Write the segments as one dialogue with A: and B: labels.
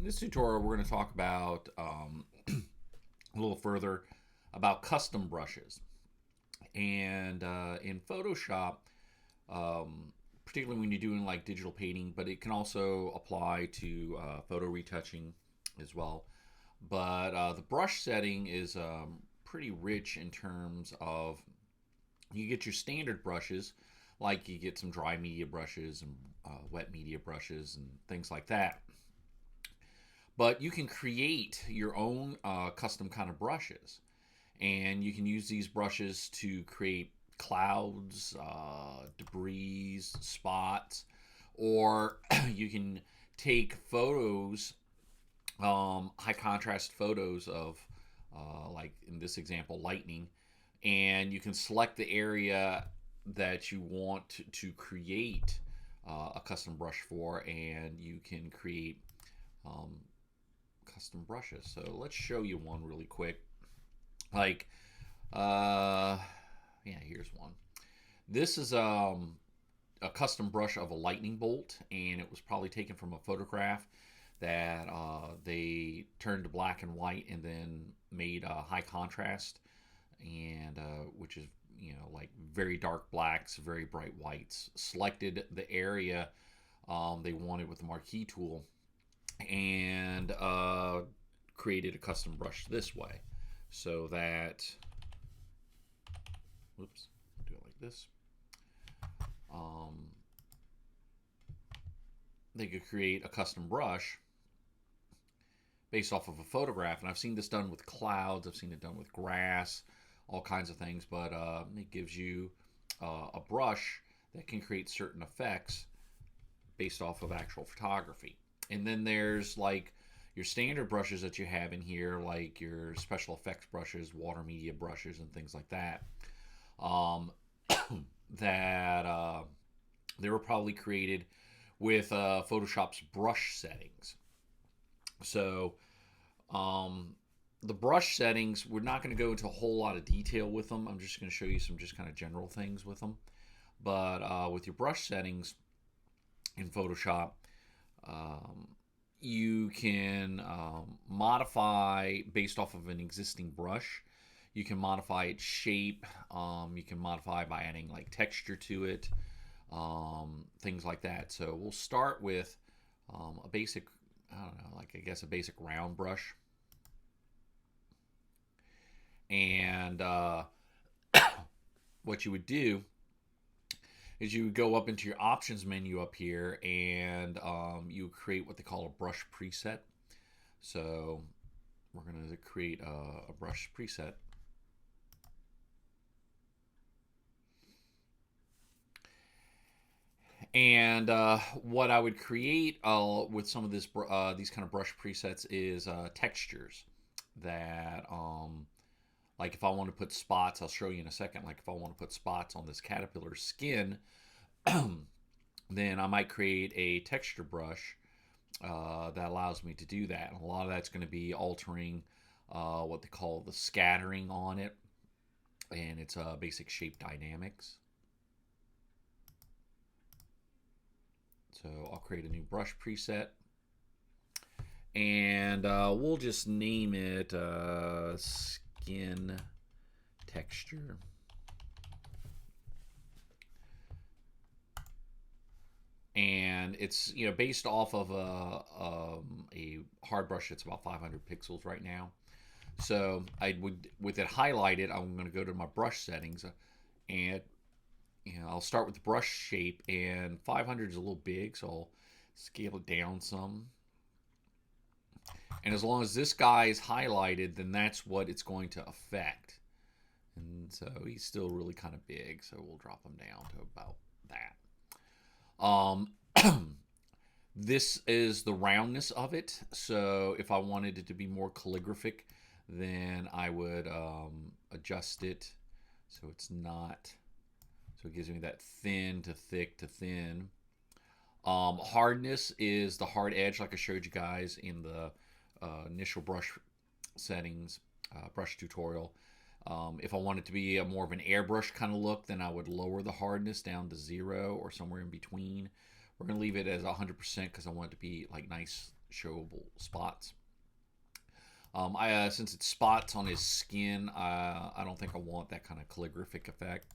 A: In this tutorial, we're going to talk about a little further about custom brushes. And in Photoshop, particularly when you're doing like digital painting, but it can also apply to photo retouching as well. But the brush setting is pretty rich in terms of you get your standard brushes, like you get some dry media brushes and wet media brushes and things like that. But you can create your own custom kind of brushes, and you can use these brushes to create clouds, debris, spots, or you can take photos, high contrast photos of, like in this example, lightning, and you can select the area that you want to create a custom brush for, and you can create um, custom brushes. So let's show you one really quick. Like, uh, yeah, here's one. This is a custom brush of a lightning bolt, and it was probably taken from a photograph that they turned to black and white and then made high contrast, and which is like very dark blacks, very bright whites. Selected the area they wanted with the marquee tool, and created a custom brush this way, so that, whoops, do it like this. Um, they could create a custom brush based off of a photograph, and I've seen this done with clouds. I've seen it done with grass, all kinds of things. But it gives you a brush that can create certain effects based off of actual photography. And then there's like your standard brushes that you have in here, like your special effects brushes, water media brushes, and things like that. Um, that they were probably created with Photoshop's brush settings. So um, the brush settings, we're not going to go into a whole lot of detail with them. I'm just going to show you some just kind of general things with them. But with your brush settings in Photoshop, um, you can modify based off of an existing brush. You can modify its shape. You can modify by adding like texture to it, things like that. So we'll start with a basic, I don't know, like I guess a basic round brush. And what you would do is you would go up into your options menu up here, and you create what they call a brush preset. So we're going to create a brush preset. And what I would create with some of these kind of brush presets is textures that, like if I want to put spots, I'll show you in a second. Like if I want to put spots on this caterpillar skin, then I might create a texture brush that allows me to do that. And a lot of that's going to be altering what they call the scattering on it, and it's basic shape dynamics. So I'll create a new brush preset, and we'll just name it skin texture. And it's based off of a hard brush that's about 500 pixels right now. So I would, with it highlighted, I'm going to go to my brush settings, and I'll start with the brush shape, and 500 is a little big, so I'll scale it down some. And as long as this guy is highlighted, then that's what it's going to affect. And so he's still really kind of big, so we'll drop him down to about that. This is the roundness of it. So if I wanted it to be more calligraphic, then I would adjust it so it's not. So it gives me that thin to thick to thin. Hardness is the hard edge, like I showed you guys in the initial brush settings brush tutorial. If I want it to be a more of an airbrush kind of look, then I would lower the hardness down to 0 or somewhere in between. We're going to leave it as 100% because I want it to be like nice, showable spots. Since it's spots on his skin, I don't think I want that kind of calligraphic effect.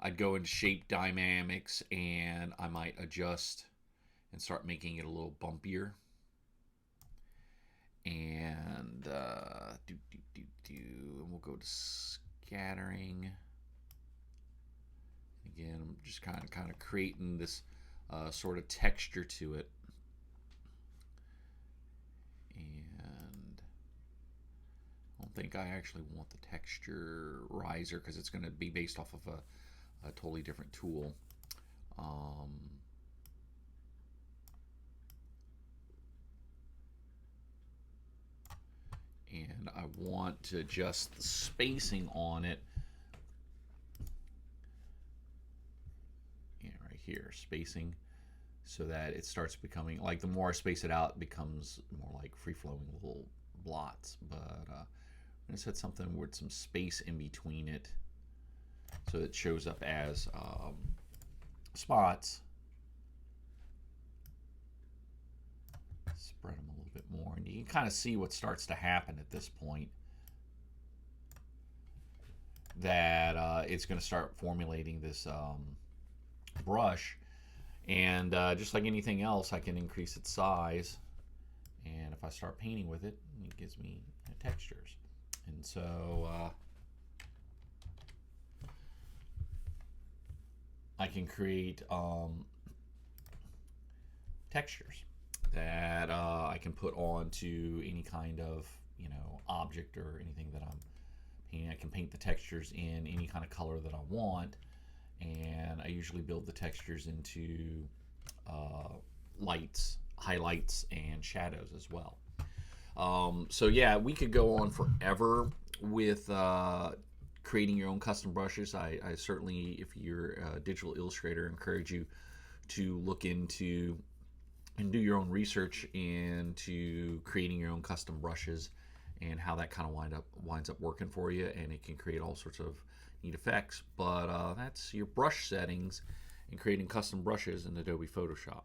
A: I'd go into shape dynamics and I might adjust and start making it a little bumpier. And and we'll go to scattering. Again, I'm just kind of creating this sort of texture to it. And I don't think I actually want the texture riser because it's going to be based off of a totally different tool. And I want to adjust the spacing on it. Yeah, right here, spacing, so that it starts becoming like, the more I space it out, it becomes more like free-flowing little blots. But I'm going to set something with some space in between it so it shows up as spots. Spread them a little bit more, and you can kind of see what starts to happen at this point. That it's going to start formulating this brush, and just like anything else, I can increase its size, and if I start painting with it, it gives me textures. And so I can create textures that I can put onto any kind of, object or anything that I'm painting. I can paint the textures in any kind of color that I want, and I usually build the textures into lights, highlights, and shadows as well. So yeah, we could go on forever with creating your own custom brushes. I certainly, if you're a digital illustrator, encourage you to look into and do your own research into creating your own custom brushes and how that kind of winds up working for you, and it can create all sorts of neat effects. But that's your brush settings and creating custom brushes in Adobe Photoshop.